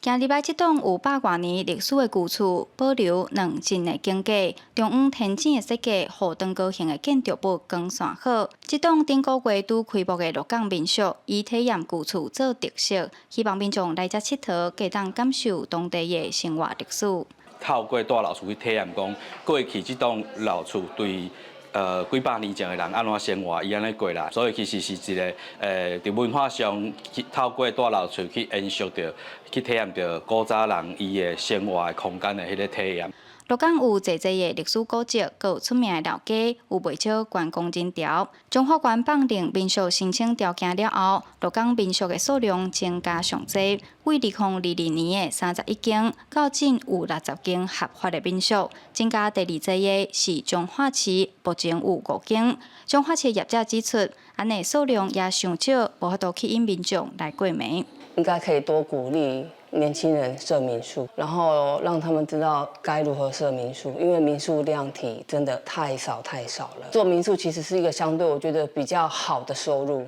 S21: 今礼拜这栋有100多年历史的旧厝，保留2进的经过，中央天井的设计，互登高型的建筑物光线好。这栋顶个月拄开幕的鹿港民宿，以体验旧厝做特色，希望民众来这佚佗，加当感受当地的生活历史。
S22: 透过大老厝去体验讲，过去这栋老厝对几百年前的人安怎生活，伊安尼过来，所以其实是一个伫文化上透过大老厝去延续着，去体验着古早人伊的生活的空间的迄个体验。
S21: 鹿港有济济的历史古迹，佮有出名的老街，有袂少观光人潮。彰化县放令民宿申请条件了后，鹿港民宿的数量增加上济，为2022年的31间，到今有60间合法的民宿，增加第2济的是彰化市，目前有5间。彰化市业者指出，安尼数量也尚少，无法度吸引民众来过暝。
S23: 应该可以多鼓励
S3: 年轻人设民宿，然后让他们知道该如何设民宿，因为民宿量体真的太少了。做民宿其实是一个相对我觉得比较好的收入，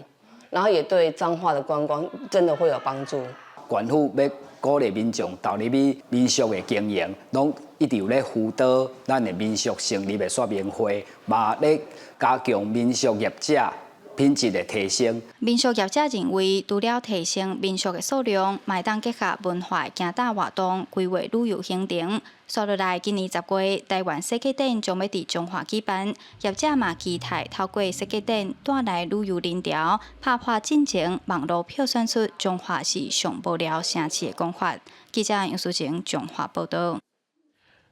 S3: 然后也对彰化的观光真的会有帮助。
S4: 县府要鼓励民众投入民宿的经营，拢一直有咧辅导咱的民宿成立的说明会，嘛咧加强民宿业者品质的提升。
S21: 民宿业者认为，除了提升民宿的数量，嘛会当结合文化行大活动，规划旅游行程。刷落来，今年10月，台湾世界展将要伫中华举办，业者嘛期待透过世界展带来旅游人潮，拍破进前网络票选出中华是上无聊城市的讲法。记者杨淑晴中华报道。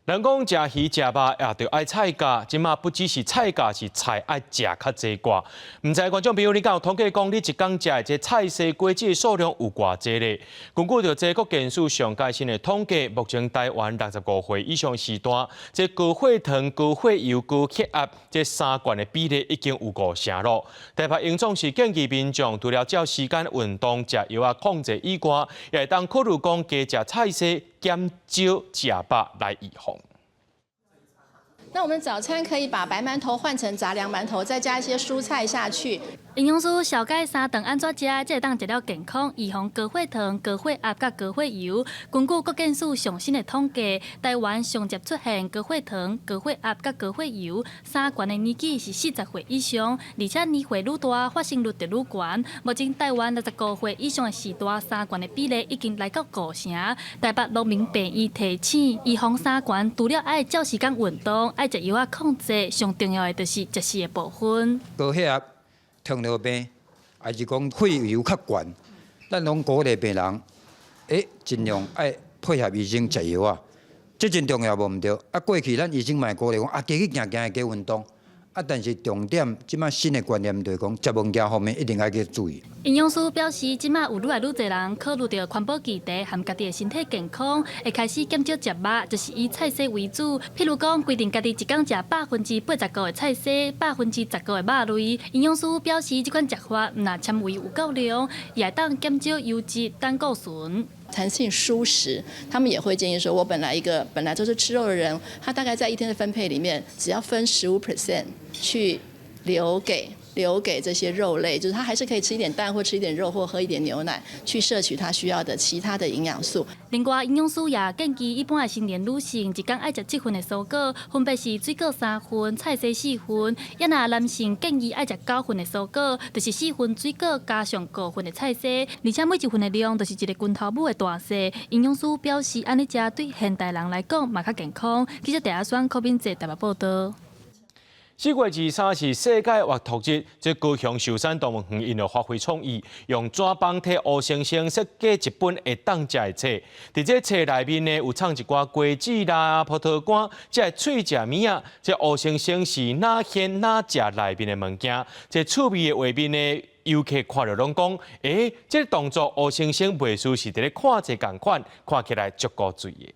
S1: 人讲食鱼食肉也着爱菜价，即马不只是菜价，是菜爱食较济寡。唔知观众朋友，你敢有统计讲，你一工食的这菜色果子的数量有偌济咧？根据着这国健署上最新的统计，目前台湾65岁以上时段，这高血糖、高血油、高血压这三罐的比例已经有50%咯。台北营总是建议民众除了照时间运动、食药啊控制以外，也会当考虑讲加食菜色，减少食肉来预防。
S5: 那我们早餐可以把白馒头换成杂粮馒头，再加一些蔬菜下去。
S6: 营养师小解3顿安怎食，才会当食了健康，预防高血糖、高血压、甲高血油。根据国健署上新的统计，台湾上接出现高血糖、高血压、甲高血油三悬的年纪是40岁以上，而且年岁愈大，发生率就愈悬。目前台湾65岁以上的时段三悬的比例已经来到50%。台北6名病医提醒，预防三悬，除了爱照时间运动，爱食药啊控制，上重要的就是食食的部分。
S7: 高血压、糖尿病，还是讲血油较悬，咱拢鼓励病人，尽量爱配合医生食药啊，这真重要无毋对。过去咱医生嘛鼓励讲，加去行加运动。但是重点，即马新的观念就是讲，食物件方面一定要去注意。
S6: 营养师表示，即马有愈来愈侪人考虑到环保议题和家己的身体健康，会开始减少食肉，就是以菜色为主。譬如讲，规定家己一天食89%的菜色，19%的肉类。营养师表示，这款食法毋若纤维有够量，也当减少油脂、胆固醇。
S5: 弹性蔬食，他们也会建议说，我本来就是吃肉的人，他大概在一天的分配里面，只要分15%去留给这些肉类，就是他还是可以吃一点蛋，或吃一点肉，或喝一点牛奶，去摄取他需要的其他的营养素。
S6: 另外，营养师也建议一般的成年女性一天爱食7份的蔬果，分别是水果3份、菜色4份；也若男性建议爱食9份的蔬果，就是4份水果加上5份的菜色，而且每一份的量就是一个拳头母的大小。营养师表示，安尼食对现代人来讲嘛较健康。记者第一选柯敏哲台北报道。
S1: 4月23是世界活兔日，这高雄寿山动物园因就发挥创意，用纸板替乌猩猩设计一本会当食的册。伫这册内面呢，有藏一寡果子啦、葡萄干，这脆食物啊。这乌猩猩是哪鲜哪食内面的物件？这趣味的画面呢，游客看了拢讲，这动作乌猩猩袂输是伫咧看这共款，看起来足够水的。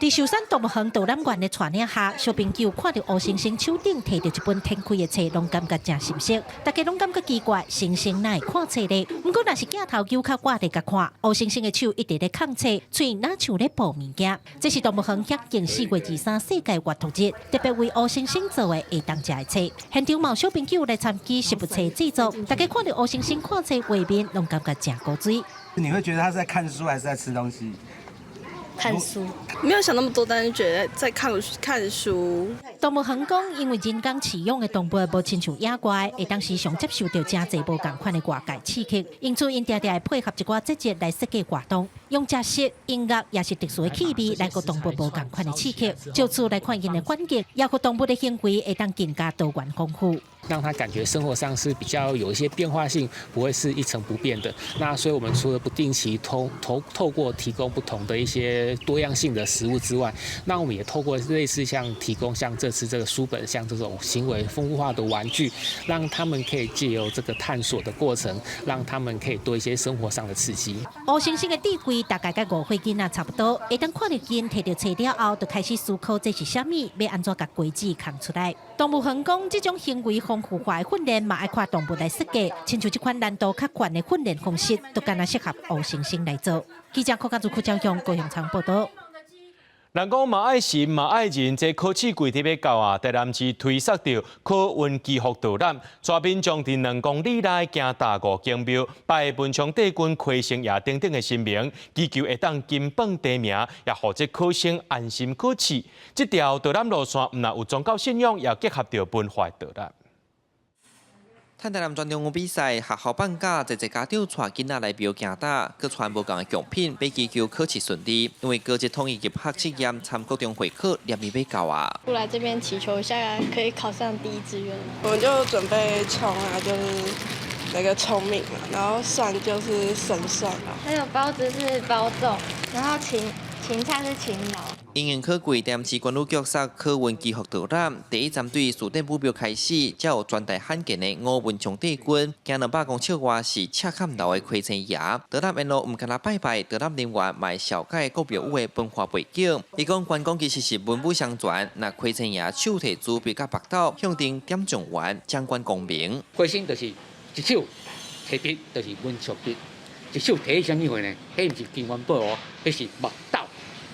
S23: 伫寿山动物园导览员的带领下，小朋友看到乌猩猩手顶摕着一本天开的册，拢感觉真熟悉。大家拢感觉奇怪，猩猩哪会看册呢？不过若是镜头揪较我哋甲看，乌猩猩的手一直咧看册，嘴哪像咧剥物件。这是动物园响应4月23世界活兔日，特别为乌猩猩做的会当食的册。现场有小朋友来参与食物册制作，大家看到乌猩猩看册画面，拢感觉真古锥。
S24: 你会觉得他是在看书还是在吃东西？
S25: 看书，没有想那么多，但是觉得在看书。
S23: 动物园讲，因为人工饲养的动物无亲像野外，会当时常接受到真侪无共款的外界刺激，因此因常常会配合一寡节节来设计活动，用食食、音乐也是特殊的气味来给动物无共款的刺激，就此来看因的环境，也给动物的行为会当更加多元丰富。
S29: 让他感觉生活上是比较有一些变化性，不会是一成不变的。那所以我们除了不定期透过提供不同的一些多样性的食物之外，那我们也透过类似像提供像这次这个书本，像这种行为丰富化的玩具，让他们可以借由这个探索的过程，让他们可以多一些生活上的刺激。
S23: 乌猩猩的智慧大概跟5岁囡仔差不多，会当看到囡摕到册了后，就开始思考这是啥物，要安怎甲规矩扛出来。动物园讲，这种行为方功互化的训练嘛，爱看动物来设计，亲像这款难度较悬的训练方式，都敢若适合吴先生来做。记者柯家族柯昭雄、高雄昌报道。
S1: 人讲嘛爱心嘛爱人，这考试规定要到啊！台南市推设着考运祈福导览，带民众伫2公里内行大5间庙，拜文昌帝君、魁星爷等等的神明，祈求会当金榜题名，也互这考生安心考试。这条导览路线唔但有宗教信仰，也结合着文化导览。
S2: 台南全中比赛，学校放假，侪家长带囡仔来庙行打，佮传无共的奖品，要祈求考试顺利。因为高级统一入学测验参各种会考，念力要高啊。
S8: 过来这边祈求一下，可以考上第1志愿。
S25: 我们就准备冲啊，就是那个聪明嘛，然后算就是神算啊。
S8: 还有包子是包粽，然后芹菜是勤劳。
S2: 因缘可贵，台南市管理局设考运祈福导览，第一站对书店目标开始，才有全台罕见的5文昌帝君，行200公尺外是赤坎楼的魁星爷。导览沿路唔干那拜拜，导览人员卖小解各庙宇的文化背景。伊讲观光其实是文武相传，那魁星爷手提珠笔甲白刀，向顶点状元，将官公明。
S9: 魁星就是一手提笔，就是文昌笔；一手提什么货呢？迄唔是金元宝哦，迄是木刀。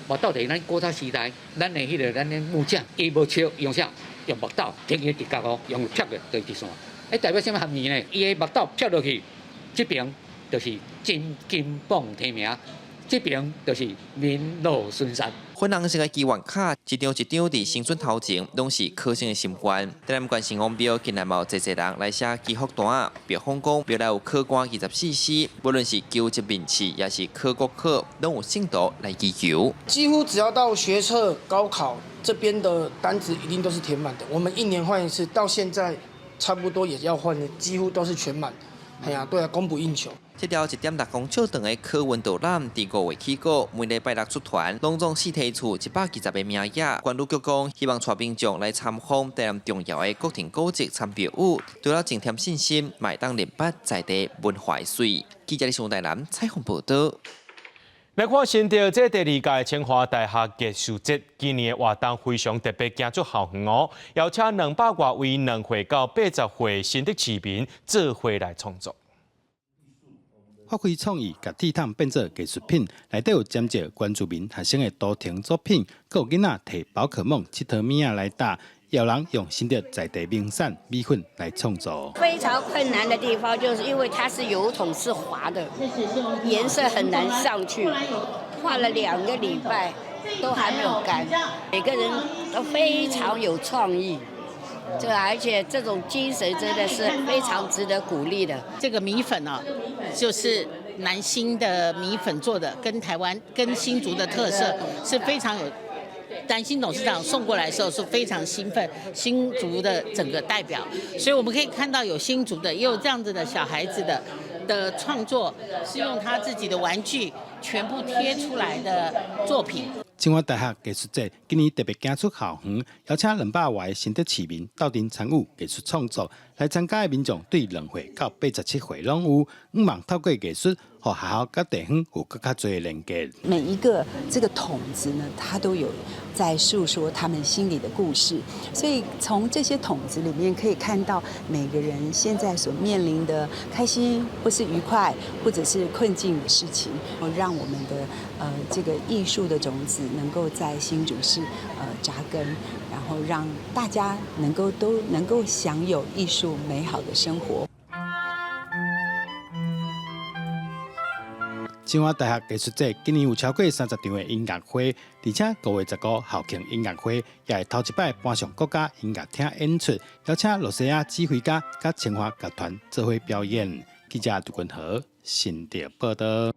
S9: 木刀就是咱古早时代，咱的咱的木匠，伊无切用啥？用木刀，天伊直角哦，用劈的就是一线。代表什么含义呢？伊的木刀劈落去，这边就是金榜题名，这边就是名落孙山。
S2: 本人是个机缘卡，一张伫新春头前，拢是考生的心愿。台南县城隍庙近来嘛有侪人来写祈福单，庙方讲庙内有考官24时，无论是求职面试，也是考国考，拢有信徒来祈求。
S12: 几乎只要到学测、高考这边的单子一定都是填满的。我们1年换一次，到现在差不多也要换的，几乎都是全满。哎呀，对啊，供不应求。
S2: 这条1.6公尺长的考运导览，第5月起过，每礼拜6出团，拢总是提出120个名额。管理局讲，希望带民众来参访台南重要的国庭古迹参庙宇，除了增添信心，买当联拔在地文化水。记者李上台南采访报道。
S1: 来看新潮这第2届清华大学艺术节，今年的活动非常特别，行出校园哦，邀请200多位2岁到80岁新的市民做伙来创作。
S13: 发挥创意，把铁桶变做艺术品，内底有沾借原住民学生的多庭作品，还有囡仔摕宝可梦、七头米仔来打，也有人用新的在地名产米粉来创作。
S14: 非常困难的地方就是因为它是油桶是滑的，颜色很难上去，画了2个礼拜都还没有干。每个人都非常有创意。而且这种精神真的是非常值得鼓励的。
S15: 这个米粉啊，就是南新的米粉做的，跟台湾、跟新竹的特色是非常有。南新董事长送过来的时候是非常兴奋，新竹的整个代表，所以我们可以看到有新竹的，也有这样子的小孩子的创作，是用他自己的玩具全部贴出来的作品。
S13: 清华大学艺术节今年特别行出校园，邀请200外的新德市民到场参与艺术创作。来参加的民众对2岁到87岁拢有，希望透过艺术，和学校甲地方有更加多的连接。
S27: 每一个这个筒子呢，它都有在诉说他们心里的故事，所以从这些筒子里面可以看到每个人现在所面临的开心或是愉快，或者是困境的事情，让我们的这个艺术的种子能够在新竹市扎根，然后让大家都能够享有艺术美好的生活。
S13: 清华大学艺术节今年有超过30场的音乐会，而且5月19号校庆音乐会也是头一摆搬上国家音乐厅演出，邀请罗西亚指挥家甲清华乐团做伙表演。记者杜君和新潮报道。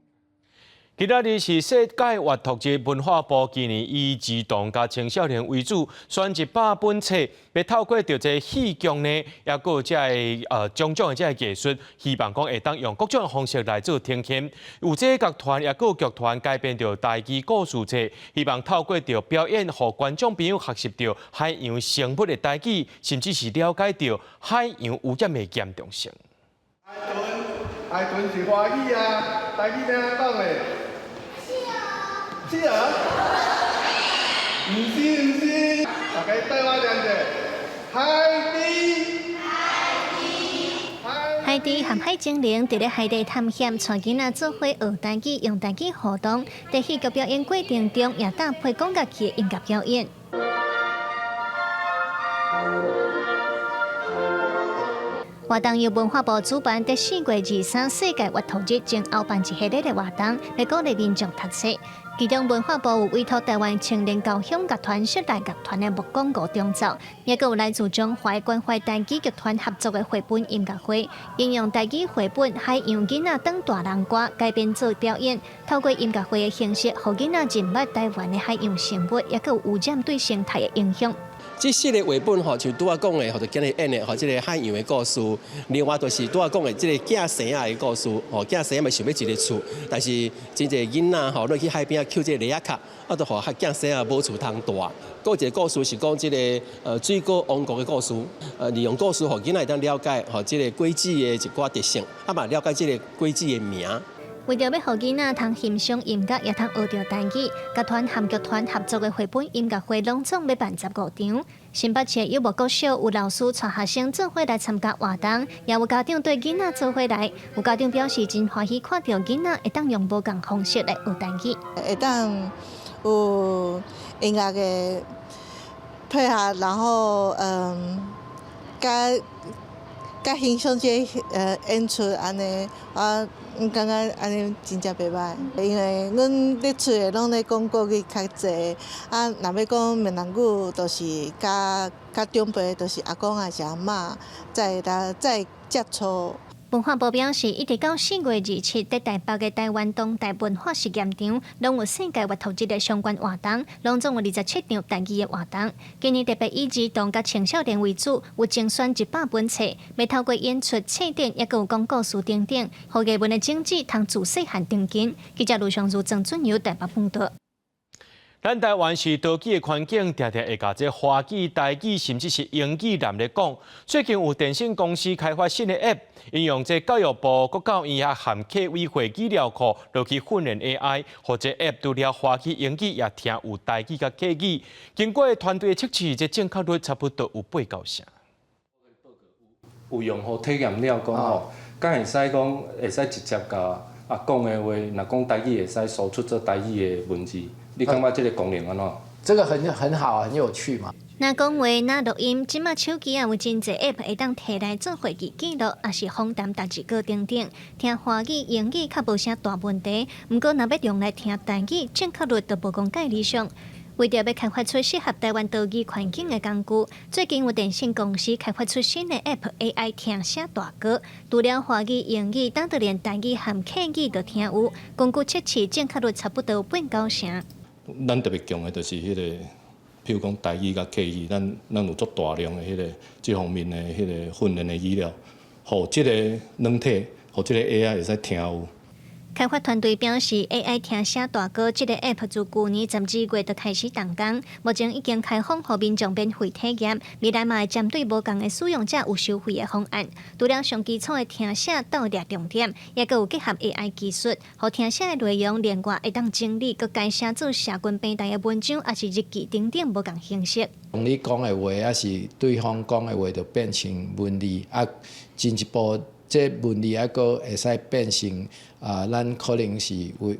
S1: 今仔日是世界阅读日，文化部今年以儿童甲青少年为主，选100本册，要透过着这戏剧呢，也佮有这种种的这艺术，希望讲会当用各种方式来做呈现。有这乐团也佮有剧团改编着台语故事册，希望透过着表演，互观众朋友学习着海洋生物的台语，甚至是了解着海洋污染的严重性。
S28: 海豚是华语啊，台语怎样讲嘞？是啊，唔是，大家对我念者，海底。
S10: 海底航海精灵伫咧海底探险，带囡仔做伙学台语，用台语互动。在戏剧表演过程中，也搭配讲乐器的音乐表演。活动由文化部主办，在4月23世界月头日前后办一系列的活动，来鼓励民众读书。其中文化部有委托台湾青年交响乐团、室内乐团的木广告中奏，也有来自中华关怀台语剧团合作的绘本音乐会，应用台语绘本《海洋囡仔当大人歌》改编做表演，透过音乐会的形式，让囡仔认捌台湾的海洋生物，也有污染对生态的影响。
S11: 这系列绘本吼，像拄仔讲的，或者今日演的，吼，这个海洋的故事；另外就是拄仔讲的，这个囝生仔的故事，吼，囝生仔嘛想要一个厝，但是真侪囡仔吼，落去海边捡这个螺仔壳，都互囝生仔无厝通住。还有一个故事是讲这个水果王国的故事，利用故事，互囡仔会当了解吼，这个规矩的一寡特性，嘛了解这个规矩的名。
S10: 为着要让囡仔通欣赏音乐，也通学着台语，乐团和剧团合作的绘本音乐会，拢总要办15场。新北市幼儿国小有老师带学生做伙来参加活动，也有家长对囡仔做伙来。有家长表示真欢喜看到囡仔会当用无同方式来学台语，
S16: 会当有音乐的配合，然后甲欣赏这演出安尼感觉安尼真正袂歹，因为阮咧厝诶拢咧讲国语较济，若要讲闽南语，就是甲长辈，就是阿公还是阿嬷，再接触。
S10: 文化部表示，一直到4月27日，在台北的台湾当代文化实验场，拢有世界月头日的相关活动，拢总有27场台语的活动。今年特别以儿童甲青少年为主，有精选100本册，要透过演出、册展，也有讲故事等等，互艺文的种子通自细汉长根。记者卢尚如、郑准由台北报道。
S1: 咱台湾是多语的环境，常常会甲这华语、台语，甚至是英语难咧讲。最近有电信公司开发新的 App， 应用这教育部国教院和客委会资料库落去训练 AI， 或者 App 除了华语、英语，也听有台语甲客语。经过团队的测试，这正确率差不多有8-9%。
S17: 有用户体验了讲吼，敢会使讲会使直接甲讲的话，若讲台语会使输出做台语的文字。你感觉这个功能安怎？
S18: 这个很好，很有趣嘛。
S10: 那讲话、那录音，即马手机也有真侪 App 会当摕来做会议记录，也是访谈、答字稿等等。听华语、英语较无啥大问题，不过若要用来听台语，正确率就无讲介理想。为着要开发出适合台湾多语环境的工具，最近有电信公司开发出新的 App AI 听写大歌，除了华语、英语，当得连台语和客语都听有。根据测试，正确率差不多有8-9%。
S17: 咱特别强的就是迄个，譬如讲台语甲客语，咱有足大量的这方面的训练的资料，互这个软体，互这个 AI 会使听有。
S10: 开发团队表示 ，AI 听写大歌这个 App 自去年12月就开始动工，目前已经开放予民众免费体验。未来嘛会针对无共的使用者有收费的方案。除了上基础的听写到抓重点，也佮有结合 AI 技术，互听写的内容另外会当整理，佮改写做社群平台的文章，也是日记等等无共形式。
S18: 用你讲的话，还是对方讲的话，就变成文字进一步。这文字还佫会使变成咱可能是为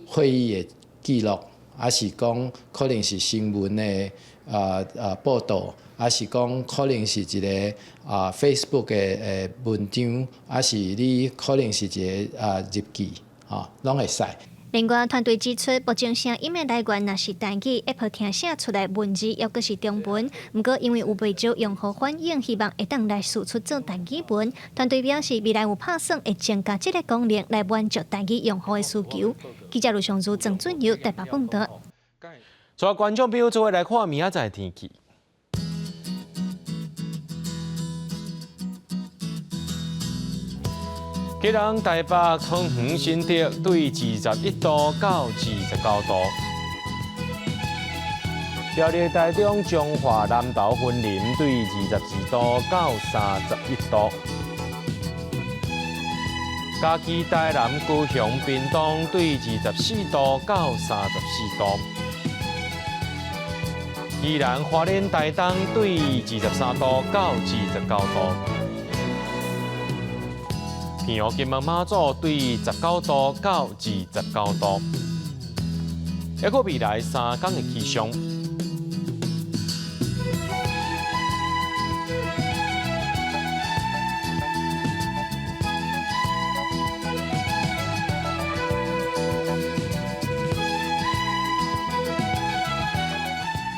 S18: 会议的记录，还是讲可能是新闻的报道，还是讲可能是一个Facebook 的文章，还是你可能是一个日记，拢会使。
S10: 另外，团队指出，目前声音的来源若是台语 ，App 听写出来文字又阁是中文。不过，因为有未少用户反映，希望会当来输出做台语文。团队表示，未来有打算会增加这个功能来满足台语用户的需求。记者卢尚如、郑准由台北报道。
S1: 所有观众朋友做伙来看明仔载天气。今日台北桃园新竹对21度到29度，苗栗台中彰化南投云林对22度到31度，嘉义台南高雄屏东对24度到34度，宜兰花莲台东对23度到29度。天哦，金门马祖对19度到29度。还有未来3天的气象。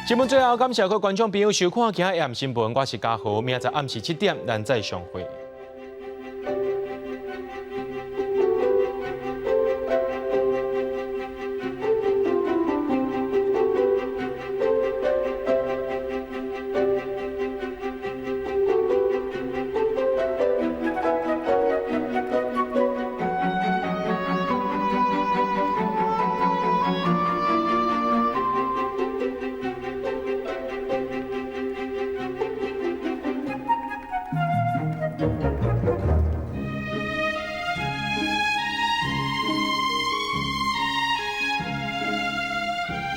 S1: 新闻最后，感谢各位观众朋友收看今日AM新闻，我是嘉豪，明仔暗时7点咱再相会。